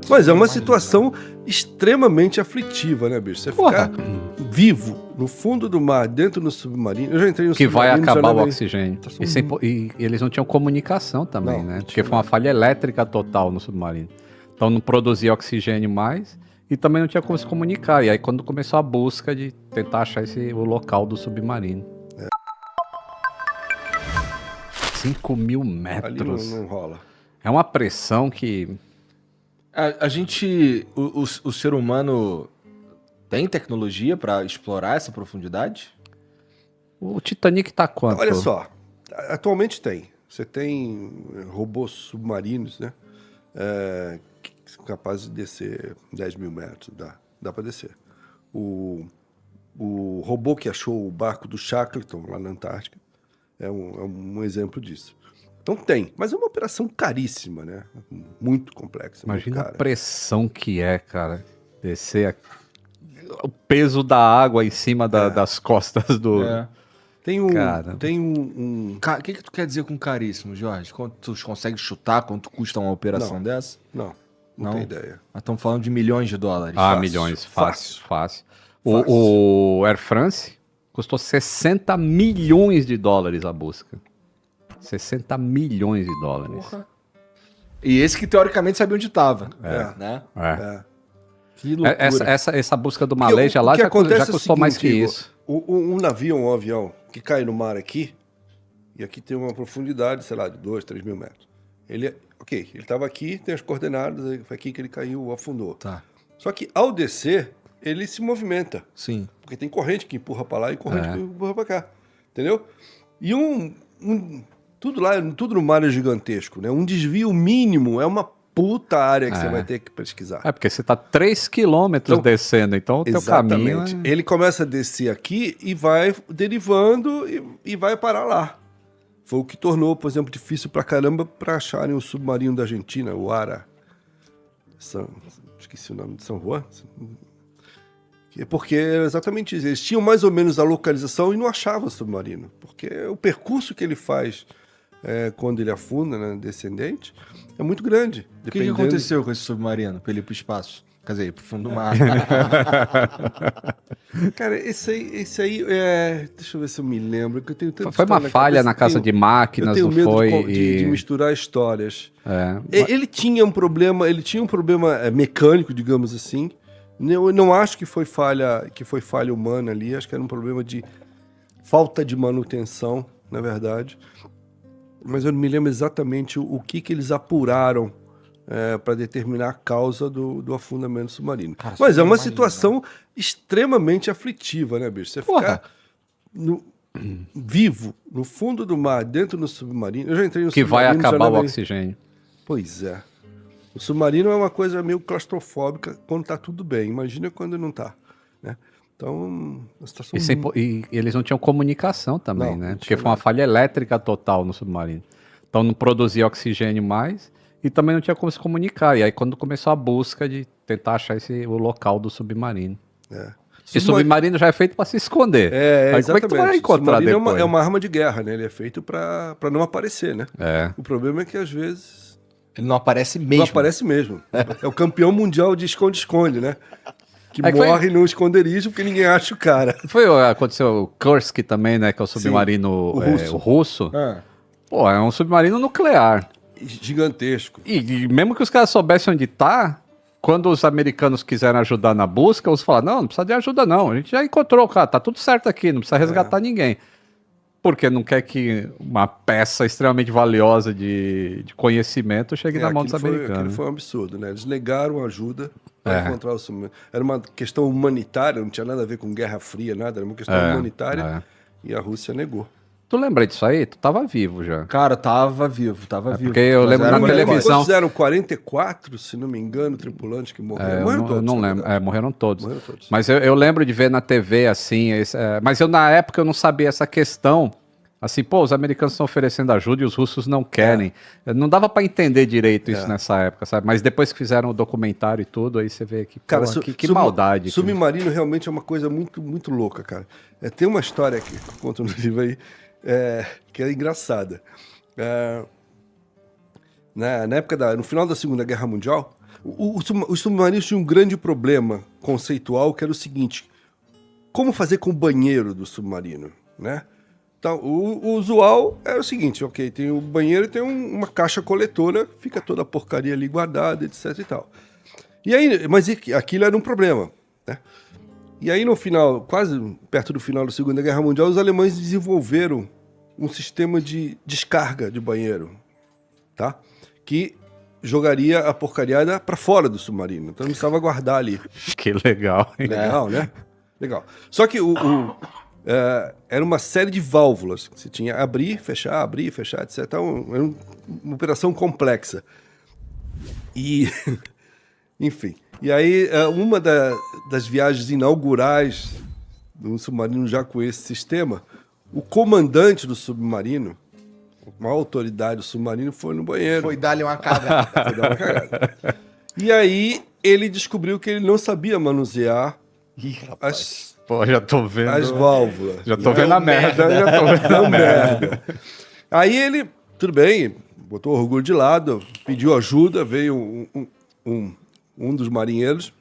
Mas é uma situação extremamente aflitiva, né, bicho? Você ficar vivo no fundo do mar, dentro do submarino. Eu já entrei no Que vai submarino. acabar o oxigênio. E eles não tinham comunicação também, Não, né? não Porque tinha foi uma nada. falha elétrica total no submarino. Então não produzia oxigênio mais e também não tinha como se comunicar. E aí quando começou a busca de tentar achar o local do submarino. 5.000 Ali metros. não rola. É uma pressão que... A gente, o ser humano tem tecnologia para explorar essa profundidade? O Titanic tá quanto? Olha só, atualmente tem. Você tem robôs submarinos, né? Que são capazes de descer 10.000 metros. Dá para descer. O robô que achou o barco do Shackleton lá na Antártica é um exemplo disso. Então tem, mas é uma operação caríssima, né? Muito complexa. Imagina muito a cara. pressão que é, cara. Descer o peso da água em cima das costas do... Tem um... Cara. Tem um... O que tu quer dizer com caríssimo, Jorge? Quanto tu consegue chutar? Quanto custa uma operação dessa? Não Não? tem ideia. Nós estamos falando de milhões de dólares. Ah, Fácil, milhões, fácil. fácil. O Air France custou 60 milhões de dólares a busca. 60 milhões de dólares. Porra. E esse que teoricamente sabia onde estava. Né? Que loucura. Essa busca do Malaysia lá já custou mais que isso. Um navio, um avião que cai no mar aqui, e aqui tem uma profundidade, sei lá, de 2, 3 mil metros. Ele estava aqui, tem as coordenadas, foi aqui que ele caiu, afundou. Tá. Só que ao descer, ele se movimenta. Sim. Porque tem corrente que empurra para lá e corrente que empurra para cá. Entendeu? E tudo no mar é gigantesco, né? Um desvio mínimo é uma puta área que você vai ter que pesquisar. É porque você tá 3 quilômetros descendo, então o teu caminho... Ele começa a descer aqui e vai derivando e vai parar lá. Foi o que tornou, por exemplo, difícil pra caramba para acharem o submarino da Argentina, o ARA. Esqueci o nome de São Juan. Porque era exatamente isso. Eles tinham mais ou menos a localização e não achavam o submarino. Porque o percurso que ele faz quando ele afunda, né, descendente, é muito grande. O que aconteceu com esse submarino para ele ir pro espaço? Quer dizer, pro fundo do mar. Cara, esse aí deixa eu ver se eu me lembro. Que eu tenho foi uma falha na casa de máquinas, não foi? Eu tenho medo de misturar histórias. Ele tinha um problema mecânico, digamos assim. Eu não acho que foi falha humana ali. Acho que era um problema de falta de manutenção, na verdade. Mas eu não me lembro exatamente o que eles apuraram para determinar a causa do afundamento submarino. Cara, mas é uma situação extremamente aflitiva, né, bicho? Você ficar vivo no fundo do mar, dentro do submarino. Eu já entrei no que submarino. Que vai acabar o oxigênio. Pois é. O submarino é uma coisa meio claustrofóbica quando tá tudo bem. Imagina quando não tá, né? Então, a situação... E eles não tinham comunicação também, né? Porque foi uma falha elétrica total no submarino. Então não produzia oxigênio mais e também não tinha como se comunicar. E aí quando começou a busca de tentar achar o local do submarino. Porque submarino já é feito para se esconder. Aí como é que tu vai encontrar depois? É uma arma de guerra, né? Ele é feito para não aparecer, né? O problema é que às vezes... Ele não aparece mesmo. Não aparece mesmo. É o campeão mundial de esconde-esconde, né? Que morre no esconderijo porque ninguém acha o cara. Aconteceu o Kursk também, né? Que é o submarino russo. Pô, é um submarino nuclear. Gigantesco. E mesmo que os caras soubessem onde tá, quando os americanos quiseram ajudar na busca, eles falaram, não precisa de ajuda não, a gente já encontrou o cara, tá tudo certo aqui, não precisa resgatar ninguém. Porque não quer que uma peça extremamente valiosa de conhecimento chegue na mão dos americanos. Aquilo foi um absurdo, né? Eles negaram ajuda para encontrar o submarino. Era uma questão humanitária, não tinha nada a ver com Guerra Fria, nada, era uma questão humanitária e a Rússia negou. Tu lembra disso aí? Tu tava vivo já. Cara, tava vivo. Porque eu lembro na televisão... Fizeram 44, se não me engano, tripulantes que morreram. Morreram todos. Eu não lembro. Morreram todos. Mas eu lembro de ver na TV, assim... mas na época eu não sabia essa questão. Assim, os americanos estão oferecendo ajuda e os russos não querem. Não dava pra entender direito isso nessa época, sabe? Mas depois que fizeram o documentário e tudo, aí você vê que, cara, que maldade. Submarino realmente é uma coisa muito, muito louca, cara. Tem uma história que eu conto no livro aí, que é engraçada. Na época no final da Segunda Guerra Mundial, Os submarinos tinham um grande problema conceitual, que era o seguinte: como fazer com o banheiro do submarino, né? Então, o usual era o seguinte: ok, tem o banheiro e tem uma caixa coletora, fica toda a porcaria ali guardada, etc e tal. E aí, mas aquilo era um problema, né? E aí no final, quase perto do final da Segunda Guerra Mundial, os alemães desenvolveram um sistema de descarga de banheiro, tá? Que jogaria a porcariada para fora do submarino. Então não precisava guardar ali. Que legal, hein? Legal, né? Legal. Só que era uma série de válvulas. Você tinha abrir, fechar, etc. Então, era uma operação complexa. E, enfim. E aí, uma das viagens inaugurais de um submarino já com esse sistema, o comandante do submarino, a maior autoridade do submarino, foi no banheiro. Foi dar-lhe uma cagada. Foi dar uma cagada. E aí, ele descobriu que ele não sabia manusear as Pô, já tô vendo. as válvulas. Já tô vendo a merda. Já tô vendo a merda. Aí ele, tudo bem, botou o orgulho de lado, pediu ajuda, veio um dos marinheiros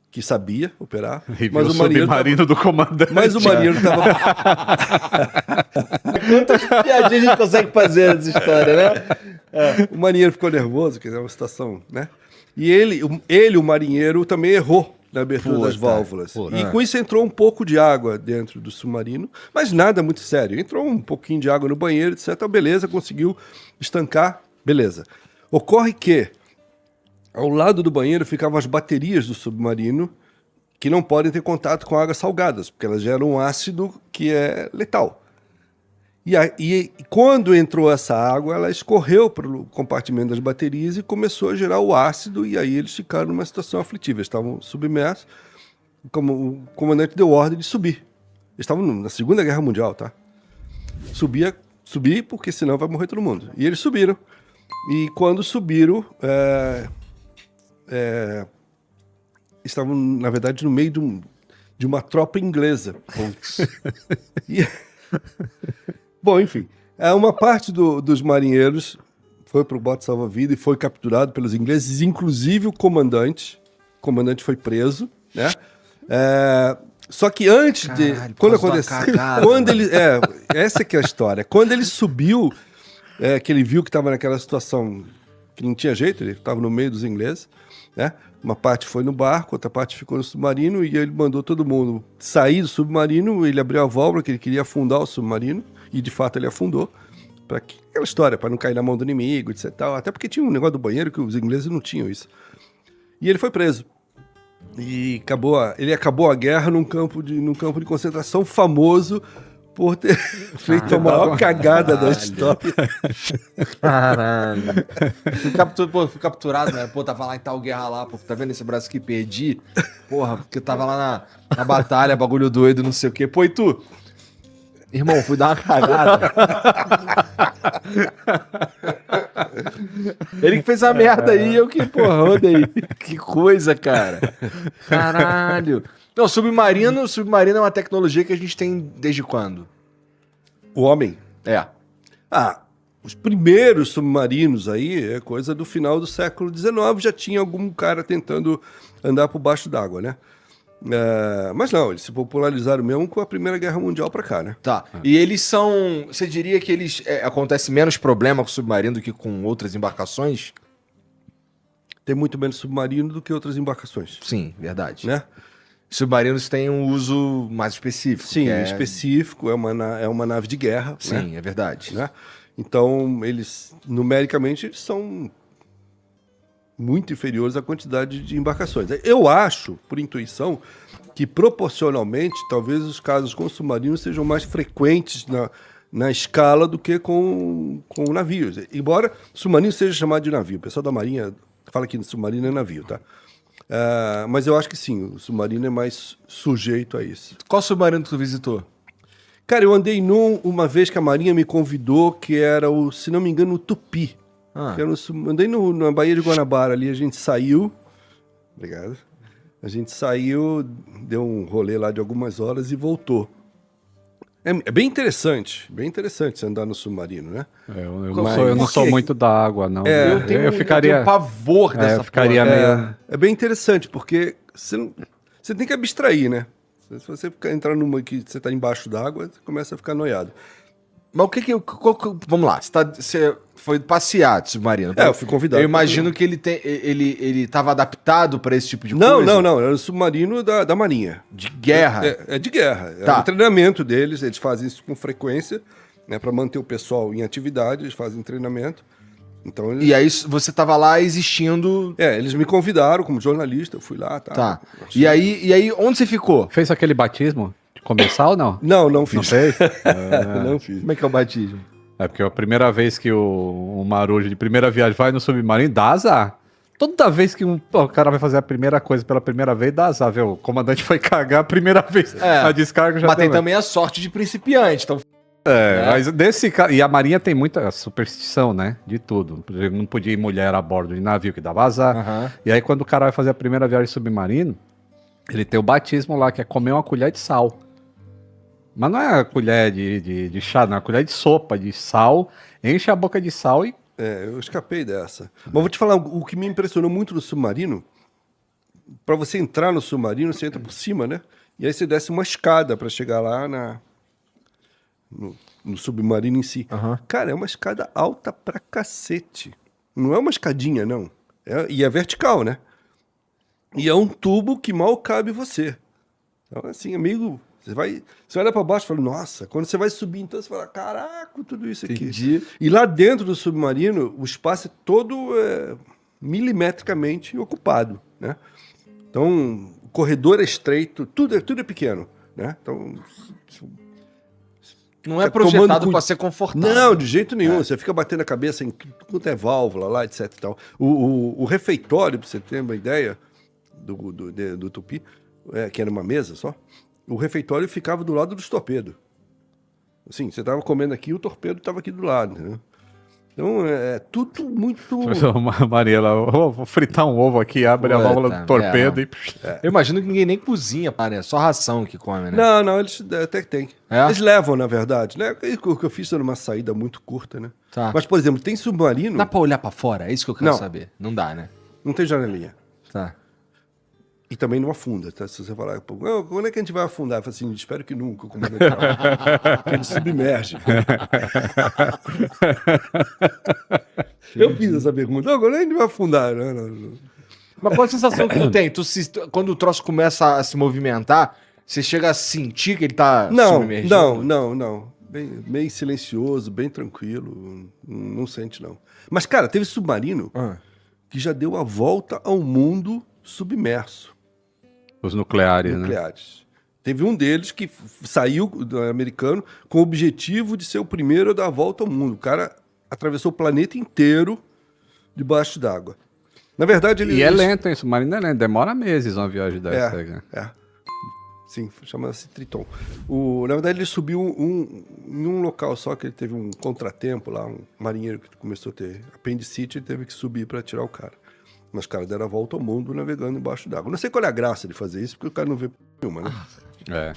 que sabia operar. E mas o submarino do comandante. Mas o marinheiro estava... Quantas piadinhas a gente consegue fazer nessa história, né? O marinheiro ficou nervoso, que é uma situação, né? E ele, o marinheiro, também errou na abertura das válvulas. E com isso entrou um pouco de água dentro do submarino, mas nada muito sério. Entrou um pouquinho de água no banheiro, etc. Beleza, conseguiu estancar, beleza. Ocorre que ao lado do banheiro ficavam as baterias do submarino, que não podem ter contato com águas salgadas, porque elas geram um ácido que é letal. E quando entrou essa água, ela escorreu para o compartimento das baterias e começou a gerar o ácido, e aí eles ficaram numa situação aflitiva. Eles estavam submersos, como o comandante deu ordem de subir. Eles estavam na Segunda Guerra Mundial, tá? Subir, porque senão vai morrer todo mundo. E eles subiram. E quando subiram, estavam, na verdade, no meio de uma tropa inglesa. Bom, enfim, uma parte dos marinheiros foi para o bote salva-vida e foi capturado pelos ingleses, inclusive o comandante. O comandante foi preso, né? Só que antes de... Quando aconteceu... essa que é a história. Quando ele subiu, que ele viu que estava naquela situação que não tinha jeito, ele estava no meio dos ingleses, né? Uma parte foi no barco, outra parte ficou no submarino, e ele mandou todo mundo sair do submarino. Ele abriu a válvula, que ele queria afundar o submarino, e de fato ele afundou. Aquela história, para não cair na mão do inimigo, etc. Até porque tinha um negócio do banheiro que os ingleses não tinham isso. E ele foi preso. E ele acabou a guerra num campo de concentração famoso por ter feito a maior cagada da história. Caralho. Fui capturado, né? Pô, tava lá em tal guerra lá, pô, tá vendo esse braço aqui? Perdi. Porra, porque eu tava lá na batalha, bagulho doido, não sei o quê. Pô, e tu? Irmão, fui dar uma cagada. Ele que fez a merda aí, eu que, porra, rodei. Que coisa, cara. Caralho. Não, submarino é uma tecnologia que a gente tem desde quando? O homem? É. Os primeiros submarinos aí é coisa do final do século XIX, já tinha algum cara tentando andar por baixo d'água, né? Mas não, eles se popularizaram mesmo com a Primeira Guerra Mundial pra cá, né? Tá. E eles são... Você diria que eles... acontece menos problema com o submarino do que com outras embarcações? Tem muito menos submarino do que outras embarcações. Sim, verdade. Né? Submarinos têm um uso mais específico. Sim, específico, é uma nave de guerra. Sim, né? É verdade. Né? Então, eles, numericamente, eles são muito inferiores à quantidade de embarcações. Eu acho, por intuição, que proporcionalmente, talvez os casos com submarinos sejam mais frequentes na escala do que com navios. Embora submarino seja chamado de navio. O pessoal da Marinha fala que submarino é navio, tá? Mas eu acho que sim, o submarino é mais sujeito a isso. Qual submarino tu visitou? Cara, eu andei uma vez que a Marinha me convidou, que era se não me engano, o Tupi. Andei na Baía de Guanabara ali, a gente saiu. Obrigado. A gente saiu, deu um rolê lá de algumas horas e voltou. É bem interessante você andar no submarino, né? Eu não sou muito da água, não. Eu tenho pavor dessa eu ficaria meio... É bem interessante, porque você tem que abstrair, né? Se você entrar numa que você tá embaixo d'água, você começa a ficar noiado. Mas vamos lá, você foi passear de submarino. Eu fui convidado. Eu imagino que ele tava adaptado para esse tipo de coisa. Não. Era o submarino da Marinha. De guerra? É de guerra. Tá. É o treinamento deles, eles fazem isso com frequência, né? Para manter o pessoal em atividade, eles fazem treinamento. Então, E aí você tava lá existindo... eles me convidaram como jornalista, eu fui lá. Tá. E aí, onde você ficou? Fez aquele batismo? De começar ou não? Não fiz. Não fez? Não fiz. Como é que é o batismo? É porque a primeira vez que o Marujo de primeira viagem vai no submarino, dá azar. Toda vez que o cara vai fazer a primeira coisa pela primeira vez, dá azar, viu? O comandante foi cagar a primeira vez. A descarga já Mas tem deu, também a sorte de principiante, então... Mas desse cara. E a Marinha tem muita superstição, né? De tudo. Por exemplo, não podia ir mulher a bordo de navio que dava azar. E aí, quando o cara vai fazer a primeira viagem submarino, ele tem o batismo lá, que é comer uma colher de sal. Mas não é a colher de chá, não, é a colher de sopa, de sal. Enche a boca de sal e. Eu escapei dessa. Mas vou te falar, o que me impressionou muito no submarino, para você entrar no submarino, você entra por cima, né? E aí você desce uma escada para chegar lá no submarino em si. Cara, é uma escada alta pra cacete. Não é uma escadinha, não. E é vertical, né? E é um tubo que mal cabe você. Então, assim, amigo, você olha pra baixo e fala, nossa, quando você vai subir, então você fala, caraca, tudo isso aqui. Entendi. E lá dentro do submarino, o espaço é todo milimetricamente ocupado, né? Então, o corredor é estreito, tudo é pequeno, né? Então... Não é projetado para ser confortável. Não, de jeito nenhum. Você fica batendo a cabeça em tudo quanto é válvula lá, etc e tal. O refeitório, para você ter uma ideia, do Tupi, que era uma mesa só, o refeitório ficava do lado dos torpedos. Assim, você estava comendo aqui, o torpedo estava aqui do lado, entendeu? Então, é tudo muito... Maria, vou fritar um ovo aqui, abre a válvula do torpedo e... Eu imagino que ninguém nem cozinha, né? Só ração que come, né? Não, eles até que tem. Eles levam, na verdade, né? O que eu fiz era uma saída muito curta, né? Tá. Mas, por exemplo, tem submarino... Dá pra olhar pra fora? É isso que eu quero Não. saber. Não dá, né? Não tem janelinha. Tá. E também não afunda, tá? Se você falar, pô, quando é que a gente vai afundar? Eu falo assim, espero que nunca, como ele submerge. Eu fiz essa pergunta, quando é que a gente vai afundar? Não. Mas qual a sensação que tu tem? Quando o troço começa a se movimentar, você chega a sentir que ele tá submergindo? Não. Bem silencioso, bem tranquilo, não sente não. Mas, cara, teve submarino que já deu a volta ao mundo submerso. Os nucleares, né? Teve um deles que saiu do americano com o objetivo de ser o primeiro a dar a volta ao mundo. O cara atravessou o planeta inteiro debaixo d'água. Na verdade, ele... E é lento, hein? Submarino é lento. Demora meses uma viagem dessa. Sim, chama-se Triton. Na verdade, ele subiu em um local só, que ele teve um contratempo lá, um marinheiro que começou a ter apendicite, ele teve que subir para tirar o cara. Mas os caras deram a volta ao mundo navegando embaixo d'água. Não sei qual é a graça de fazer isso, porque o cara não vê nenhuma, né?